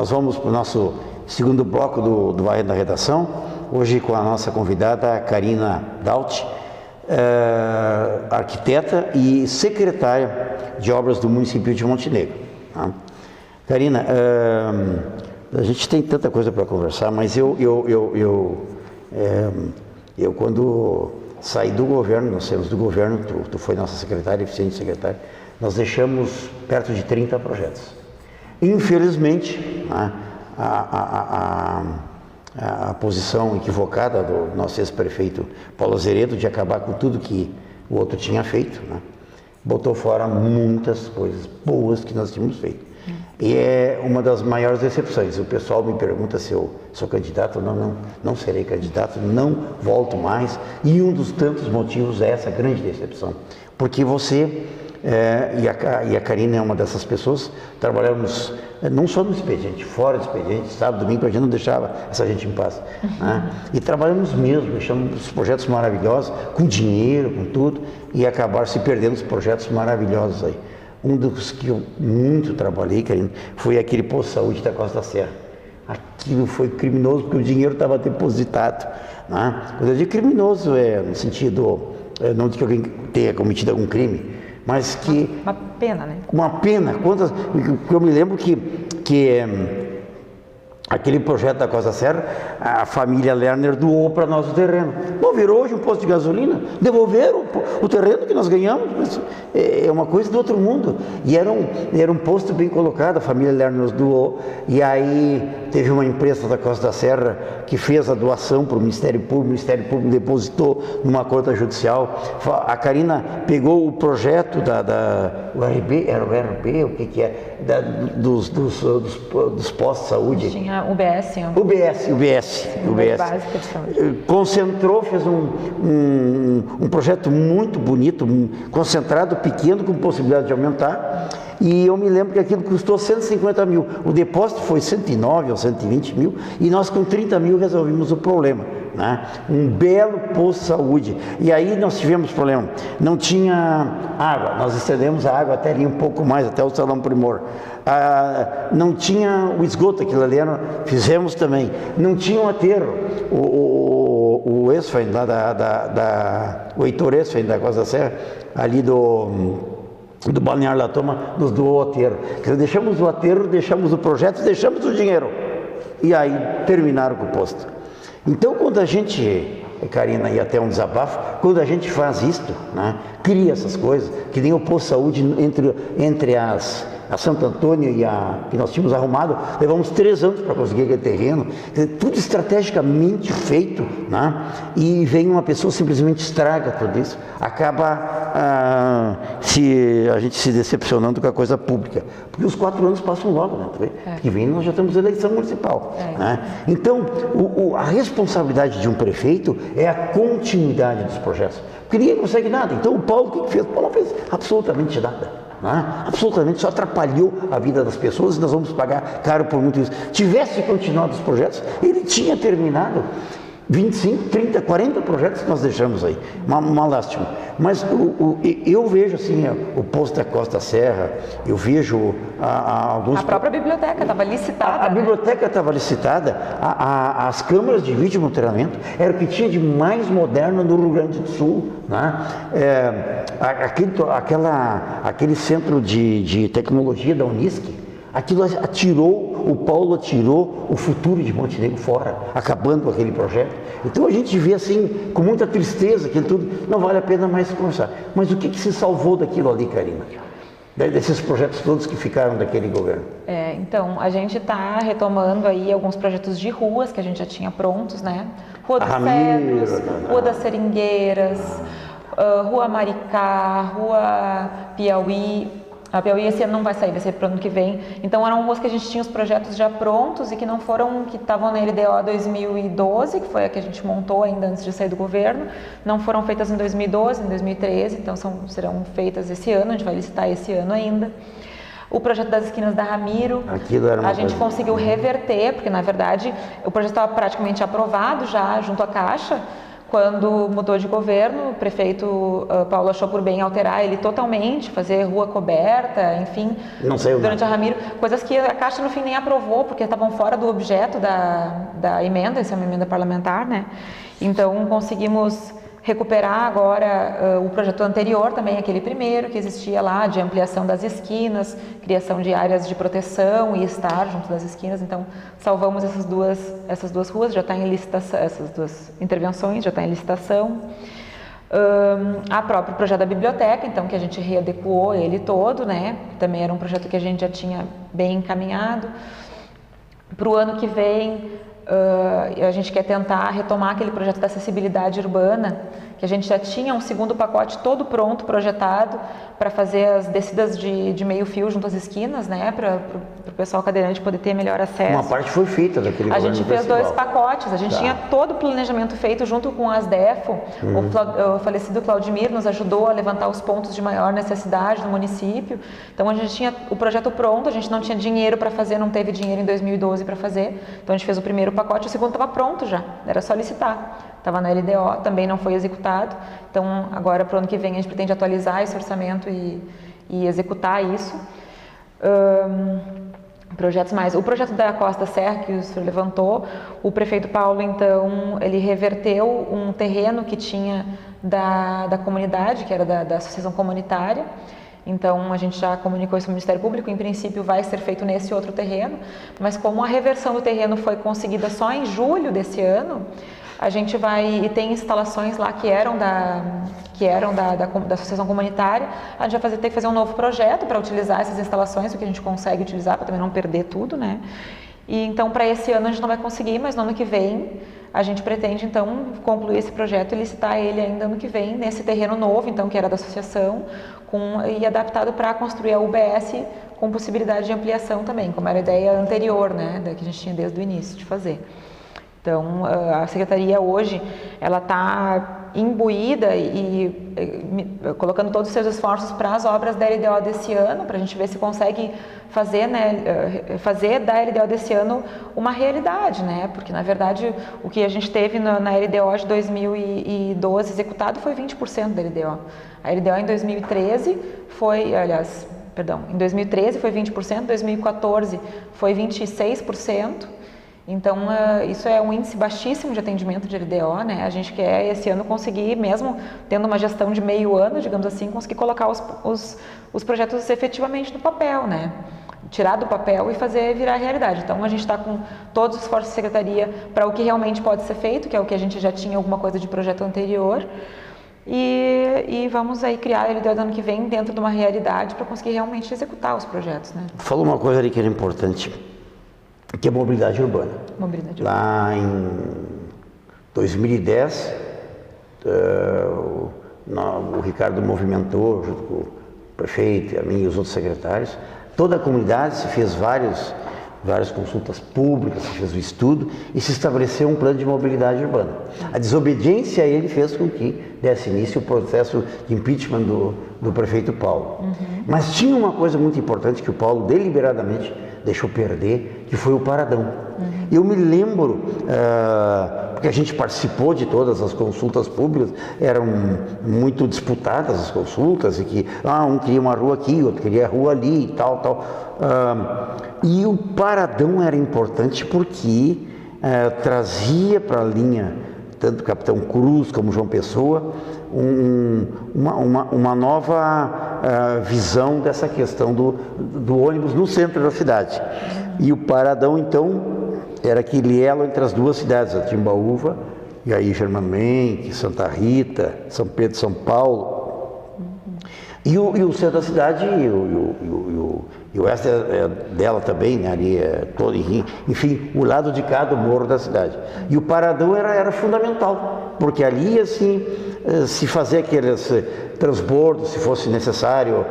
Nós vamos para o nosso segundo bloco do Varrendo da Redação, hoje com a nossa convidada Karina Daut, arquiteta e secretária de obras do município de Montenegro. Tá? Karina, a gente tem tanta coisa para conversar, mas eu quando saí do governo, nós saímos do governo, tu foi nossa secretária, eficiente secretária, nós deixamos perto de 30 projetos. Infelizmente, né, a posição equivocada do nosso ex-prefeito Paulo Azeredo de acabar com tudo que o outro tinha feito, né, botou fora muitas coisas boas que nós tínhamos feito. E é uma das maiores decepções. O pessoal me pergunta se eu sou candidato. Não serei candidato, não volto mais. E um dos tantos motivos é essa grande decepção. Porque você e a Karina é uma dessas pessoas, trabalhamos não só no expediente, fora do expediente, sábado, domingo, a gente não deixava essa gente em paz. Né? E trabalhamos mesmo, deixamos projetos maravilhosos, com dinheiro, com tudo, e acabar se perdendo os projetos maravilhosos aí. Um dos que eu muito trabalhei, Karina, foi aquele posto de saúde da Costa da Serra. Aquilo foi criminoso porque o dinheiro estava depositado. Né? Quando eu digo criminoso, no sentido, não de que alguém tenha cometido algum crime, mas que... Uma pena, né? Uma pena. Eu me lembro que aquele projeto da Costa da Serra, a família Lerner doou para nós o terreno. Bom, virou hoje um posto de gasolina, devolveram o terreno que nós ganhamos, é uma coisa do outro mundo. E era um posto bem colocado, a família Lerner nos doou, e aí teve uma empresa da Costa da Serra que fez a doação para o Ministério Público depositou numa conta judicial. A Karina pegou o projeto o RB, era o RB, o que é? Dos postos de saúde. Tinha UBS. UBS. Concentrou, fez um projeto muito bonito, concentrado, pequeno, com possibilidade de aumentar. E eu me lembro que aquilo custou 150 mil. O depósito foi 109 ou 120 mil e nós com 30 mil resolvimos o problema. Né? Um belo posto de saúde. E aí nós tivemos problema. Não tinha água, nós estendemos a água até ali um pouco mais, até o Salão Primor. Não tinha o esgoto, aquilo ali fizemos também. Não tinha um aterro. O Esfen, lá o Heitor Esfen, da Costa da Serra, ali do Balneário La Toma, nos doou o aterro. Deixamos o aterro, deixamos o projeto, deixamos o dinheiro. E aí terminaram com o posto. Então, quando a gente, Karina, e até um desabafo, quando a gente faz isto, né, cria essas coisas, que nem o posto de saúde entre a Santo Antônio e que nós tínhamos arrumado, levamos 3 anos para conseguir aquele terreno, tudo estrategicamente feito, né? E vem uma pessoa simplesmente estraga tudo isso, acaba a gente se decepcionando com a coisa pública, porque os 4 anos passam logo, né? Que vem nós já temos eleição municipal. Né? Então, a responsabilidade de um prefeito é a continuidade dos projetos, porque ninguém consegue nada. Então, o Paulo, o que fez? O Paulo não fez absolutamente nada. Absolutamente, só atrapalhou a vida das pessoas e nós vamos pagar caro por muito isso. Tivesse continuado os projetos, ele tinha terminado 25, 30, 40 projetos que nós deixamos aí. Uma lástima. Mas eu vejo assim, o posto da Costa da Serra, eu vejo alguns... A própria biblioteca estava licitada. A biblioteca estava licitada, as câmaras de vídeo monitoramento era o que tinha de mais moderno no Rio Grande do Sul. Né? Aquele centro de tecnologia da Unisc, aquilo o Paulo atirou o futuro de Montenegro fora, acabando com aquele projeto. Então a gente vê assim, com muita tristeza, aquilo tudo, não vale a pena mais conversar. Mas o que se salvou daquilo ali, Karina? Desses projetos todos que ficaram daquele governo? Então, a gente está retomando aí alguns projetos de ruas que a gente já tinha prontos, né? Rua dos Cedros, Rua das Seringueiras, Rua Maricá, Rua Piauí. A Piauí esse ano não vai sair, vai ser para o ano que vem. Então eram ruas que a gente tinha os projetos já prontos e que que estavam na LDO 2012, que foi a que a gente montou ainda antes de sair do governo. Não foram feitas em 2012, em 2013, então serão feitas esse ano, a gente vai licitar esse ano ainda. O projeto das esquinas da Ramiro, a gente conseguiu reverter, porque na verdade o projeto estava praticamente aprovado já junto à Caixa, Quando mudou de governo, o prefeito Paulo achou por bem alterar ele totalmente, fazer rua coberta, enfim, durante a Ramiro, coisas que a Caixa no fim nem aprovou, porque estavam fora do objeto da emenda, essa é uma emenda parlamentar, né? Então conseguimos recuperar agora o projeto anterior, também aquele primeiro que existia lá, de ampliação das esquinas, criação de áreas de proteção e estar junto das esquinas. Então salvamos essas duas ruas, já está em licitação, essas duas intervenções já está em licitação. A próprio projeto da biblioteca, então, que a gente readequou ele todo, né? Também era um projeto que a gente já tinha bem encaminhado. Para o ano que vem, a gente quer tentar retomar aquele projeto da acessibilidade urbana, que a gente já tinha um segundo pacote todo pronto, projetado, para fazer as descidas de meio fio junto às esquinas, né, para o pessoal cadeirante poder ter melhor acesso. Uma parte foi feita daquele governo. A gente fez 2 pacotes, a gente tinha todo o planejamento feito junto com as DEFO. O falecido Claudimir nos ajudou a levantar os pontos de maior necessidade no município. Então a gente tinha o projeto pronto, a gente não tinha dinheiro para fazer, não teve dinheiro em 2012 para fazer. Então a gente fez o primeiro pacote, o segundo estava pronto já, era só licitar. Estava na LDO, também não foi executado. Então, agora, para o ano que vem, a gente pretende atualizar esse orçamento e executar isso. Projetos mais. O projeto da Costa Serra, que o senhor levantou, o prefeito Paulo, então, ele reverteu um terreno que tinha da comunidade, que era da associação comunitária. Então, a gente já comunicou isso ao Ministério Público, em princípio vai ser feito nesse outro terreno, mas como a reversão do terreno foi conseguida só em julho desse ano, a gente vai, e tem instalações lá que eram da associação comunitária, a gente vai ter que fazer um novo projeto para utilizar essas instalações, o que a gente consegue utilizar, para também não perder tudo, né? E então, para esse ano a gente não vai conseguir, mas no ano que vem a gente pretende, então, concluir esse projeto e licitar ele ainda ano que vem, nesse terreno novo, então, que era da associação, e adaptado para construir a UBS com possibilidade de ampliação também, como era a ideia anterior, né, que a gente tinha desde o início de fazer. Então, a Secretaria hoje, ela está imbuída e colocando todos os seus esforços para as obras da LDO desse ano, para a gente ver se consegue fazer, né, fazer da LDO desse ano uma realidade, né? Porque, na verdade, o que a gente teve na LDO de 2012 executado foi 20% da LDO. A LDO em 2013 foi, aliás, perdão, em 2013 foi 20%, em 2014 foi 26%. Então, isso é um índice baixíssimo de atendimento de LDO, né? A gente quer, esse ano, conseguir, mesmo tendo uma gestão de meio ano, digamos assim, conseguir colocar os projetos efetivamente no papel, né? Tirar do papel e fazer virar realidade. Então, a gente está com todos os esforços da Secretaria para o que realmente pode ser feito, que é o que a gente já tinha alguma coisa de projeto anterior, e vamos aí criar a LDO do ano que vem dentro de uma realidade para conseguir realmente executar os projetos, né? Falou uma coisa ali que era importante, que é mobilidade urbana. Mobilidade urbana. Lá em 2010, o Ricardo movimentou, junto com o prefeito, a mim e os outros secretários, toda a comunidade se fez várias consultas públicas, se fez o estudo e se estabeleceu um plano de mobilidade urbana. A desobediência a ele fez com que desse início o processo de impeachment do prefeito Paulo. Mas tinha uma coisa muito importante que o Paulo deliberadamente deixou perder, que foi o paradão. Eu me lembro, porque a gente participou de todas as consultas públicas, eram muito disputadas as consultas, e que um queria uma rua aqui, outro queria a rua ali e tal. E o paradão era importante porque trazia para a linha, tanto Capitão Cruz como João Pessoa, uma nova visão dessa questão do ônibus no centro da cidade. E o paradão, então, era aquele elo entre as duas cidades, a Timbaúva e aí Germano Menck, Santa Rita, São Pedro, São Paulo. E o centro da cidade e o oeste dela também, né, ali todo, enfim, o lado de cá do morro da cidade. E o paradão era fundamental, porque ali, assim, se fazer aqueles transbordos, se fosse necessário,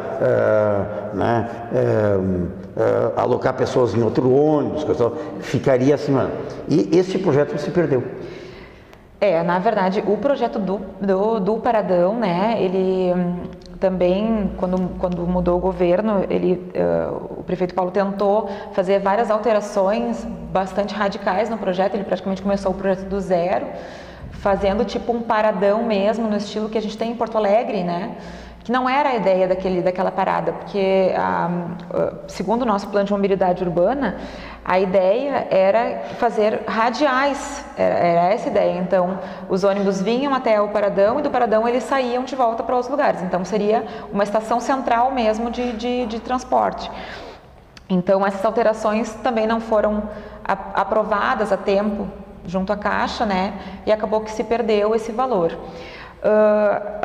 alocar pessoas em outro ônibus, ficaria assim, e esse projeto se perdeu. Na verdade, o projeto do paradão, né, ele também, quando mudou o governo, o prefeito Paulo tentou fazer várias alterações bastante radicais no projeto, ele praticamente começou o projeto do zero, fazendo tipo um paradão mesmo, no estilo que a gente tem em Porto Alegre, né? Que não era a ideia daquela parada, porque segundo o nosso plano de mobilidade urbana, a ideia era fazer radiais, era essa a ideia. Então, os ônibus vinham até o paradão e do paradão eles saíam de volta para outros lugares. Então, seria uma estação central mesmo de transporte. Então, essas alterações também não foram aprovadas a tempo junto à Caixa, né? E acabou que se perdeu esse valor.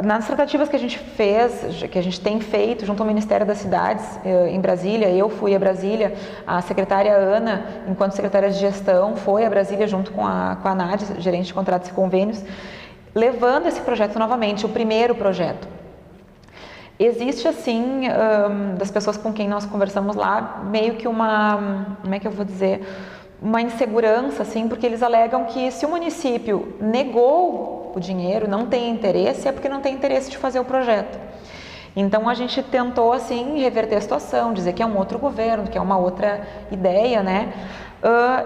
Nas tratativas que a gente fez, que a gente tem feito junto ao Ministério das Cidades em Brasília, eu fui a Brasília, a secretária Ana, enquanto secretária de gestão, foi a Brasília junto com a Nádia, gerente de contratos e convênios, levando esse projeto novamente, o primeiro projeto. Existe assim, das pessoas com quem nós conversamos lá, meio que como é que eu vou dizer, uma insegurança, assim, porque eles alegam que se o município negou o dinheiro, não tem interesse, é porque não tem interesse de fazer o projeto. Então a gente tentou assim reverter a situação, dizer que é um outro governo, que é uma outra ideia, né?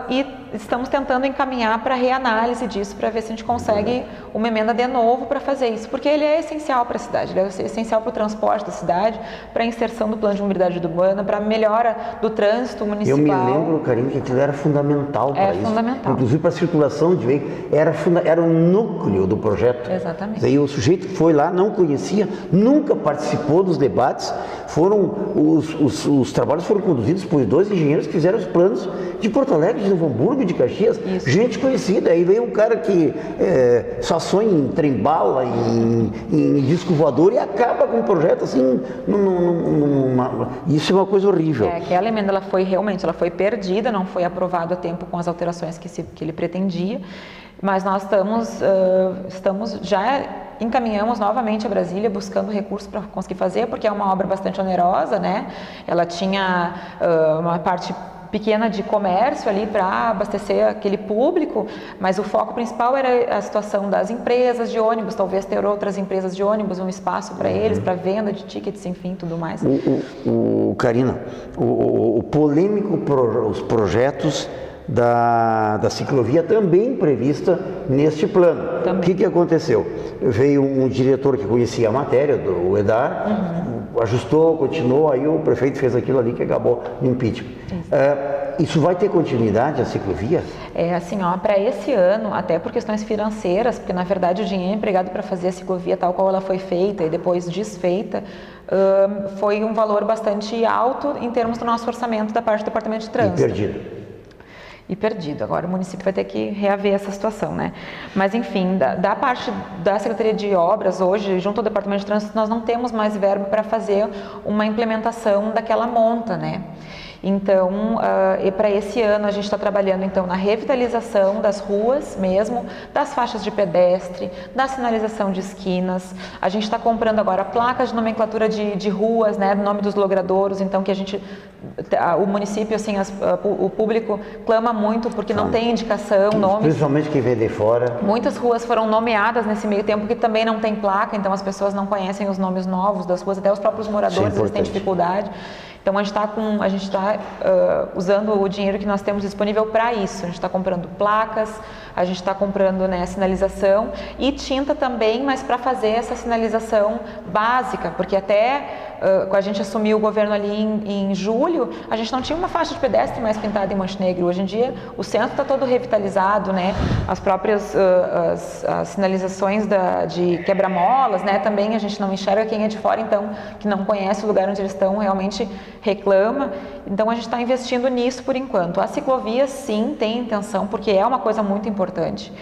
E estamos tentando encaminhar para reanálise disso, para ver se a gente consegue uma emenda de novo para fazer isso, porque ele é essencial para a cidade, ele é essencial para o transporte da cidade, para a inserção do plano de mobilidade urbana, para a melhora do trânsito municipal. Eu me lembro, Karine, que aquilo era fundamental para isso. Fundamental. Inclusive para a circulação de veículos, era o núcleo do projeto. Exatamente. Daí o sujeito foi lá, não conhecia, nunca participou dos debates, os trabalhos foram conduzidos por 2 engenheiros que fizeram os planos de Porto Alegre, de Novo Hamburgo, de Caxias, isso. Gente conhecida. Aí veio um cara que só sonha em trem-bala, em disco voador e acaba com um projeto assim, isso é uma coisa horrível. Aquela emenda ela foi perdida, não foi aprovado a tempo com as alterações que ele pretendia, mas nós já encaminhamos novamente a Brasília buscando recursos para conseguir fazer, porque é uma obra bastante onerosa, né? Ela tinha uma parte pequena de comércio ali para abastecer aquele público, mas o foco principal era a situação das empresas de ônibus, talvez ter outras empresas de ônibus, um espaço para eles, para venda de tickets, enfim, tudo mais. Karina, o polêmico os projetos da ciclovia também prevista neste plano. O que aconteceu? Veio um diretor que conhecia a matéria, do EDAR, ajustou, continuou, aí o prefeito fez aquilo ali que acabou no impeachment. Isso vai ter continuidade, a ciclovia? Assim, para esse ano, até por questões financeiras, porque na verdade o dinheiro empregado para fazer a ciclovia tal qual ela foi feita e depois desfeita, foi um valor bastante alto em termos do nosso orçamento da parte do Departamento de Trânsito. E perdido. Agora o município vai ter que reaver essa situação, né? Mas enfim, da parte da Secretaria de Obras hoje, junto ao Departamento de Trânsito, nós não temos mais verba para fazer uma implementação daquela monta, né? Então, para esse ano a gente está trabalhando então na revitalização das ruas mesmo, das faixas de pedestre, da sinalização de esquinas. A gente está comprando agora placas de nomenclatura de ruas, né, do nome dos logradouros, então que o município, assim, o público clama muito porque não tem indicação, nomes. Principalmente quem vem de fora. Muitas ruas foram nomeadas nesse meio tempo que também não tem placa, então as pessoas não conhecem os nomes novos das ruas, até os próprios moradores eles têm dificuldade. Então a gente está usando o dinheiro que nós temos disponível para isso. A gente está comprando placas, a gente está comprando, né, sinalização e tinta também, mas para fazer essa sinalização básica, porque até quando a gente assumiu o governo ali em julho, a gente não tinha uma faixa de pedestre mais pintada em Montenegro. Hoje em dia o centro está todo revitalizado, né? As próprias as sinalizações de quebra-molas, né? Também a gente não enxerga quem é de fora, então, que não conhece o lugar onde eles estão, realmente reclama. Então a gente está investindo nisso por enquanto. A ciclovia sim tem intenção, porque é uma coisa muito importante.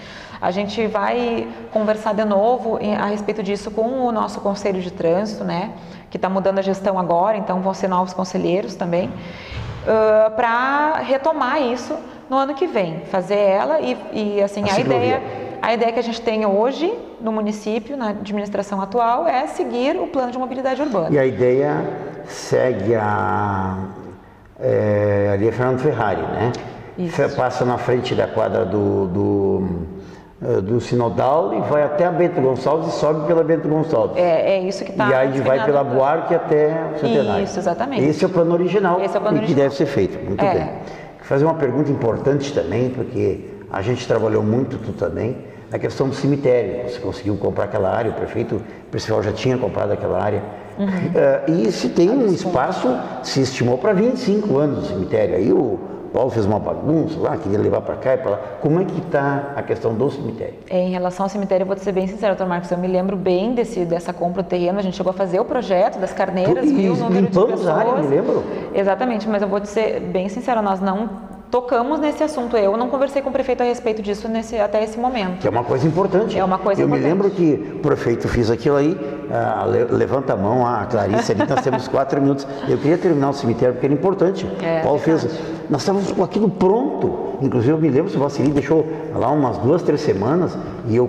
A gente vai conversar de novo a respeito disso com o nosso Conselho de Trânsito, né? Que está mudando a gestão agora, então vão ser novos conselheiros também, para retomar isso no ano que vem, fazer ela e assim, a ideia que a gente tem hoje no município, na administração atual, é seguir o plano de mobilidade urbana. E a ideia segue ali é Fernando Ferrari, né? Isso. Passa na frente da quadra do Sinodal e vai até a Bento Gonçalves e sobe pela Bento Gonçalves. É isso que está. E aí vai pela Buarque até o Centenário. Isso, exatamente. Esse é o plano original. Esse é o plano que deve ser feito. Muito bem. Vou fazer uma pergunta importante também, porque a gente trabalhou muito, tu também, a questão do cemitério. Você conseguiu comprar aquela área, o prefeito principal já tinha comprado aquela área. E se tem um espaço, se estimou para 25 anos o cemitério. Aí o Paulo fez uma bagunça lá, queria levar para cá e para lá. Como é que está a questão do cemitério? Em relação ao cemitério, eu vou te ser bem sincero, doutor Marcos, eu me lembro bem dessa compra do terreno, a gente chegou a fazer o projeto das carneiras, viu o número de pessoas. A área, me lembro. Exatamente, mas eu vou te ser bem sincero, nós não tocamos nesse assunto. Eu não conversei com o prefeito a respeito disso até esse momento. Que é uma coisa importante. É uma coisa importante. Eu me lembro que o prefeito fez aquilo aí, levanta a mão, a Clarice ali, nós temos 4 minutos. Eu queria terminar o cemitério porque era importante. Paulo fez. Nós estávamos com aquilo pronto. Inclusive eu me lembro, o Vacili deixou lá umas 2, 3 semanas e eu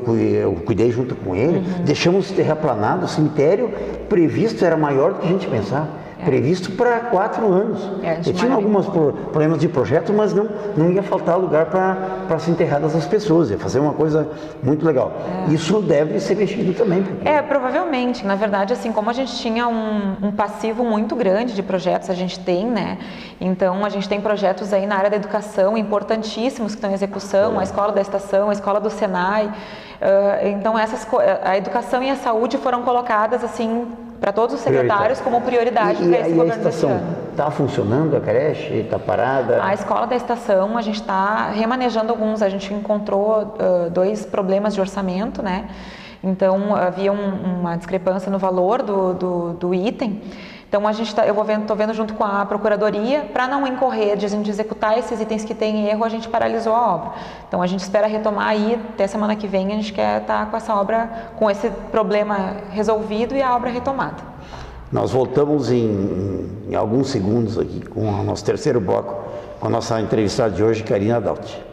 cuidei junto com ele. Deixamos terraplanado, o cemitério previsto era maior do que a gente pensava. Previsto para 4 anos. Eu tinha alguns problemas de projeto, mas não ia faltar lugar para ser enterradas as pessoas. Ia fazer uma coisa muito legal. Isso deve ser mexido também. Provavelmente. Na verdade, assim, como a gente tinha um passivo muito grande de projetos, a gente tem, né? Então, a gente tem projetos aí na área da educação importantíssimos que estão em execução, a Escola da Estação, a Escola do Senai. Então, a educação e a saúde foram colocadas, assim, para todos os secretários como prioridade para esse governo desse ano. Está funcionando a creche? Está parada? A Escola da Estação, a gente está remanejando alguns. A gente encontrou 2 problemas de orçamento, né? Então, havia uma discrepância no valor do item. Então, estou vendo junto com a Procuradoria, para não incorrer de executar esses itens que têm erro, a gente paralisou a obra. Então, a gente espera retomar aí, até semana que vem, a gente quer estar com essa obra, com esse problema resolvido e a obra retomada. Nós voltamos em alguns segundos aqui com o nosso terceiro bloco, com a nossa entrevistada de hoje, Karina Dalti.